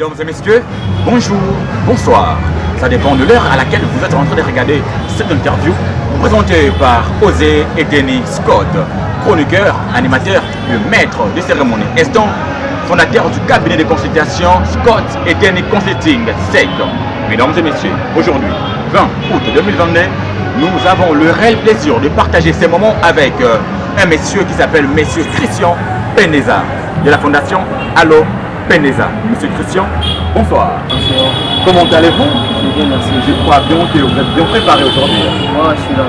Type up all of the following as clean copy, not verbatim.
Mesdames et messieurs, bonjour, bonsoir. Ça dépend de l'heure à laquelle vous êtes en train de regarder cette interview présentée par Osé et Denis Scott, chroniqueur, animateur et maître de cérémonie. Instant, fondateur du cabinet de consultation Scott et Denis Consulting SEC. Mesdames et messieurs, aujourd'hui, 20 août 2022, nous avons le réel plaisir de partager ces moments avec un monsieur qui s'appelle Monsieur Christian Peneza de la fondation Allo Peneza. Monsieur Christian, bonsoir. Bonsoir. Comment allez-vous? Bien, merci. Je crois bien que vous êtes bien préparé aujourd'hui. Moi, je suis là.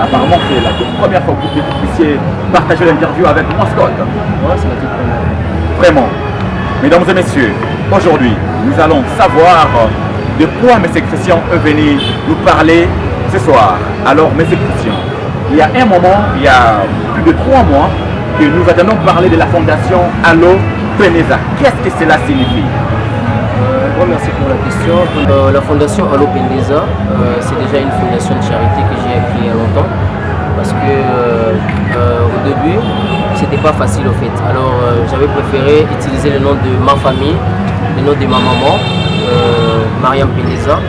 Apparemment, c'est la première fois que vous puissiez partager l'interview avec moi, Scott. Ouais, c'est la toute première. Vraiment. Mesdames et messieurs, aujourd'hui, nous allons savoir de quoi M. Christian est venu nous parler ce soir. Alors, M. Christian, il y a un moment, il y a plus de 3 mois, que nous attendons parler de la fondation Allo Peneza. Qu'est-ce que cela signifie? Merci pour la question. La fondation Allo Peneza, c'est déjà une fondation de charité que j'ai créée il y a longtemps. Parce que au début, c'était pas facile au fait. Alors j'avais préféré utiliser le nom de ma famille, le nom de ma maman, Mariam Peneza,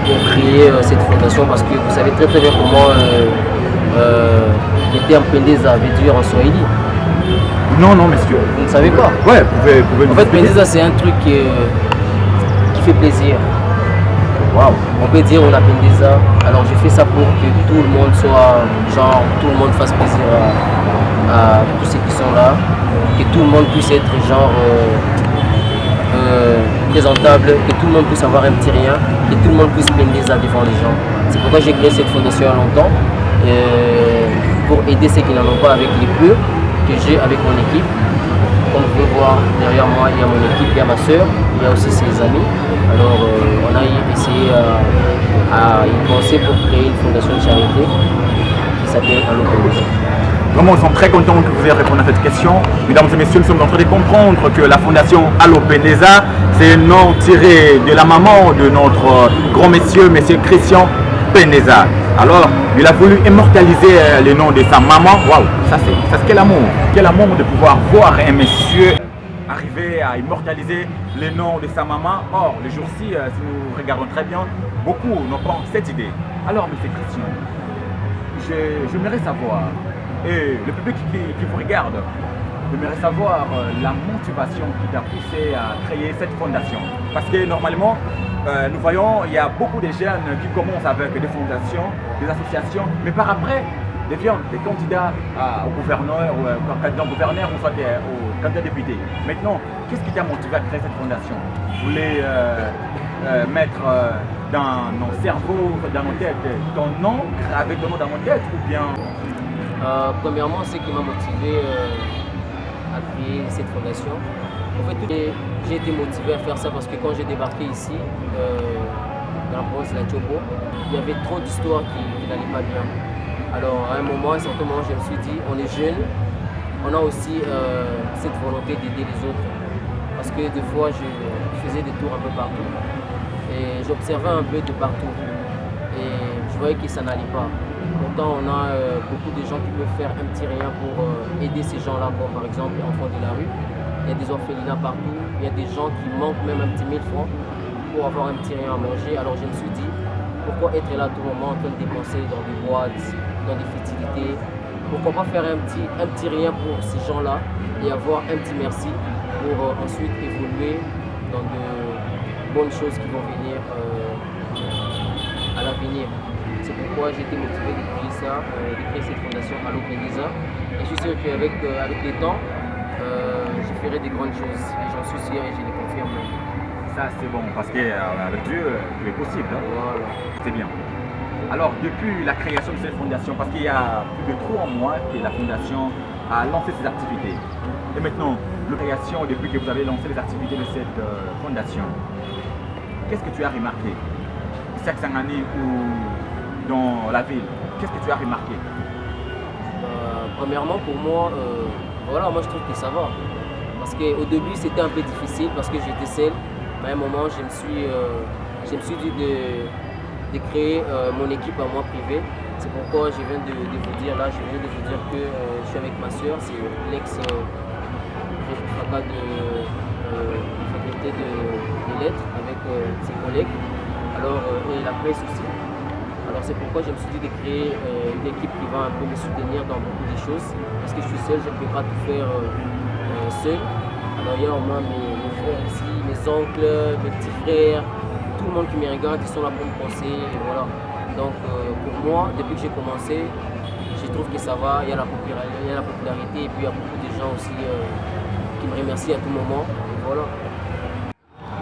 pour créer cette fondation. Parce que vous savez très bien comment le terme Peneza veut dire en Swahili. Non, non, monsieur. Vous ne savez pas? Ouais, vous pouvez En fait, Peneza, c'est un truc qui fait plaisir. Wow. On peut dire on a Peneza. Alors je fais ça pour que tout le monde soit, genre, tout le monde fasse plaisir à tous ceux qui sont là. Que tout le monde puisse être, genre, présentable. Que tout le monde puisse avoir un petit rien. Que tout le monde puisse Peneza devant les gens. C'est pourquoi j'ai créé cette fondation il y a longtemps. Pour aider ceux qui n'en ont pas avec les peu que j'ai avec mon équipe. Comme vous pouvez voir derrière moi, il y a mon équipe, il y a ma soeur, il y a aussi ses amis. Alors on a essayé à y penser pour créer une fondation de charité qui s'appelle Allo Peneza. Vraiment, nous sommes très contents que vous ayez répondu à cette question. Mesdames et messieurs, nous sommes en train de comprendre que la fondation Allo Peneza, c'est un nom tiré de la maman de notre grand monsieur, monsieur Christian Peneza. Alors, il a voulu immortaliser le nom de sa maman. Waouh, ça c'est quel amour! Quel amour de pouvoir voir un monsieur arriver à immortaliser le nom de sa maman. Or, le jour-ci, si nous regardons très bien, beaucoup n'ont pas cette idée. Alors, monsieur Christian, j'aimerais savoir, et le public qui vous regarde, j'aimerais savoir la motivation qui t'a poussé à créer cette fondation. Parce que normalement, nous voyons, il y a beaucoup de jeunes qui commencent avec des fondations, des associations, mais par après, deviennent des candidats au gouverneur, ou candidat au gouverneur, ou soit au candidat député. Maintenant, qu'est-ce qui t'a motivé à créer cette fondation? Vous voulez mettre dans nos cerveaux, dans nos têtes, ton nom, graver ton nom dans nos têtes, ou bien? Premièrement, ce qui m'a motivé à créer cette fondation, en fait, j'ai été motivé à faire ça parce que quand j'ai débarqué ici, dans la province de la Tchobo, il y avait trop d'histoires qui n'allaient pas bien. Alors à un moment, à un certain moment, je me suis dit, on est jeunes, on a aussi cette volonté d'aider les autres. Parce que des fois, je faisais des tours un peu partout et j'observais un peu de partout. Et je voyais que ça n'allait pas. Pourtant, on a beaucoup de gens qui peuvent faire un petit rien pour aider ces gens-là, comme par exemple les enfants de la rue. Il y a des orphelinats partout, il y a des gens qui manquent même un petit 1000 francs pour avoir un petit rien à manger. Alors je me suis dit, pourquoi être là à tout moment en train de dépenser dans des boîtes, dans des futilités? Pourquoi pas faire un petit rien pour ces gens-là et avoir un petit merci pour ensuite évoluer dans de bonnes choses qui vont venir à l'avenir. C'est pourquoi j'ai été motivé de créer ça, de créer cette fondation Allo Peneza. Et je suis sûr qu'avec le temps, je ferai des grandes choses. Et j'en suis sûr et je le confirme. Ça c'est bon, parce qu'avec Dieu, tout est possible. Hein? Voilà. C'est bien. Alors, depuis la création de cette fondation, parce qu'il y a plus de 3 mois que la fondation a lancé ses activités. Et maintenant, la création, depuis que vous avez lancé les activités de cette fondation, qu'est-ce que tu as remarqué? Chaque année ou dans la ville, qu'est-ce que tu as remarqué? Premièrement, pour moi, voilà, moi je trouve que ça va. Parce qu'au début, c'était un peu difficile parce que j'étais seul. Mais à un moment, je me suis dit de créer mon équipe à moi privée. C'est pourquoi je viens de vous dire là, que je suis avec ma soeur, c'est l'ex-faculté de des lettres avec ses collègues, alors, et la presse aussi. Alors c'est pourquoi je me suis dit de créer une équipe qui va un peu me soutenir dans beaucoup de choses, parce que je suis seul, je ne peux pas tout faire seul. Alors il y a au moins mes frères ici, mes oncles, mes petits frères, tout le monde qui me regarde, ils sont là pour me conseiller, et voilà. Donc pour moi, depuis que j'ai commencé, je trouve que ça va, il y a la popularité et puis il y a beaucoup de gens aussi qui me remercient à tout moment. Et voilà.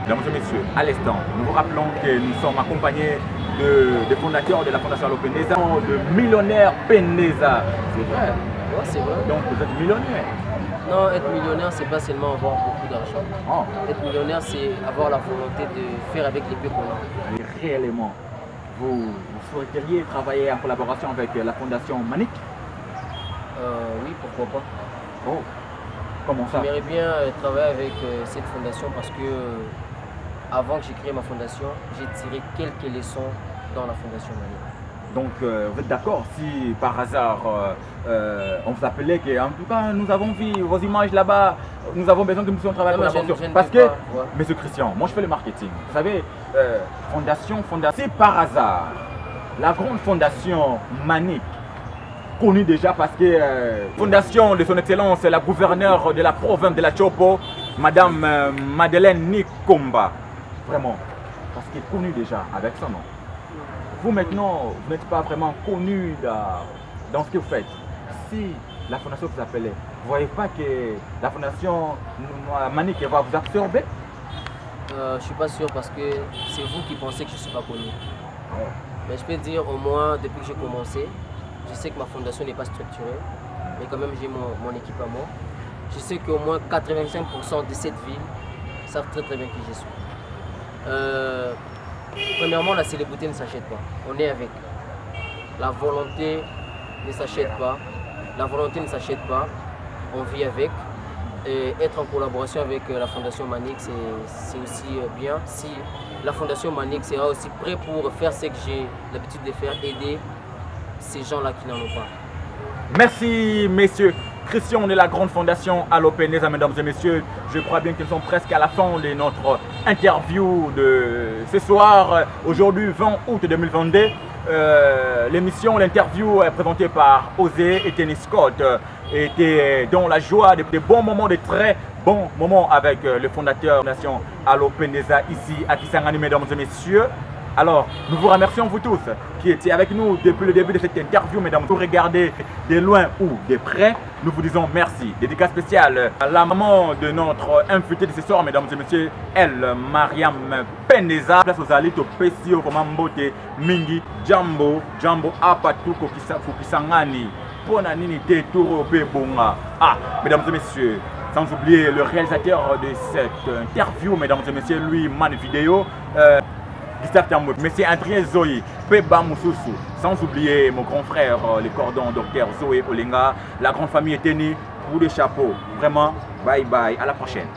Mesdames et messieurs, à l'instant, nous vous rappelons que nous sommes accompagnés des fondateurs de la Fondation Allo Peneza, de millionnaire Peneza. C'est vrai? Ouais, c'est vrai. Donc vous êtes millionnaire? Non, être millionnaire, c'est pas seulement avoir beaucoup d'argent. Oh. Être millionnaire, c'est avoir la volonté de faire avec les peu qu'on a. Mais réellement, vous souhaiteriez travailler en collaboration avec la Fondation Manic? Oui, pourquoi pas. Oh, comment ça? J'aimerais bien travailler avec cette fondation parce que avant que j'ai créé ma fondation, j'ai tiré quelques leçons dans la Fondation Manic. Donc vous êtes d'accord si par hasard on vous appelait que en tout cas nous avons vu vos images là-bas, nous avons besoin que nous puissions travailler en collaboration. Parce que, Monsieur Christian, moi je fais le marketing. Vous savez, fondation, si par hasard la grande fondation Manic, connue déjà parce que fondation de son excellence la gouverneure de la province de la Chopo, Madame Madeleine Nikomba, vraiment, parce qu'elle est connue déjà avec son nom. Vous maintenant, vous n'êtes pas vraiment connu dans ce que vous faites. Si la fondation vous appelait, vous ne voyez pas que la fondation Manic va vous absorber? Je ne suis pas sûr parce que c'est vous qui pensez que je ne suis pas connu. Oh. Mais je peux dire au moins depuis que j'ai commencé, je sais que ma fondation n'est pas structurée, mais quand même j'ai mon équipe à moi. Je sais qu'au moins 85% de cette ville savent très bien qui je suis. Premièrement, la célébrité ne s'achète pas. On est avec. La volonté ne s'achète pas. La volonté ne s'achète pas. On vit avec. Et être en collaboration avec la Fondation Manic, c'est aussi bien. Si la Fondation Manic sera aussi prêt pour faire ce que j'ai l'habitude de faire, aider ces gens-là qui n'en ont pas. Merci, messieurs. Christian de la grande fondation Allo Peneza, mesdames et messieurs, je crois bien qu'ils sont presque à la fin de notre interview de ce soir, aujourd'hui 20 août 2022. L'émission, l'interview est présentée par Osé et Tennis Scott, était dans la joie, des bons moments, de très bons moments avec le fondateur de la fondation Allo Peneza ici à Kisangani, mesdames et messieurs. Alors, nous vous remercions vous tous qui étiez avec nous depuis le début de cette interview, mesdames. Vous regardez de loin ou de près, nous vous disons merci. Dédicace spéciale à la maman de notre invité de ce soir, mesdames et messieurs, elle, Mariam Peneza. Place aux alites, au Pesio, Komambote, Mingi, Jambo, Apatuko, Kisangani, Ponanini, Teturo, Pebonga. Ah, mesdames et messieurs, sans oublier le réalisateur de cette interview, mesdames et messieurs, lui, Man Vidéo. Gustave Tambour, Monsieur Adrien Zoé, Peba Moussoussou, sans oublier mon grand frère, le cordon docteur Zoé Olenga, la grande famille Eteni, pour les chapeaux. Vraiment, bye bye, à la prochaine.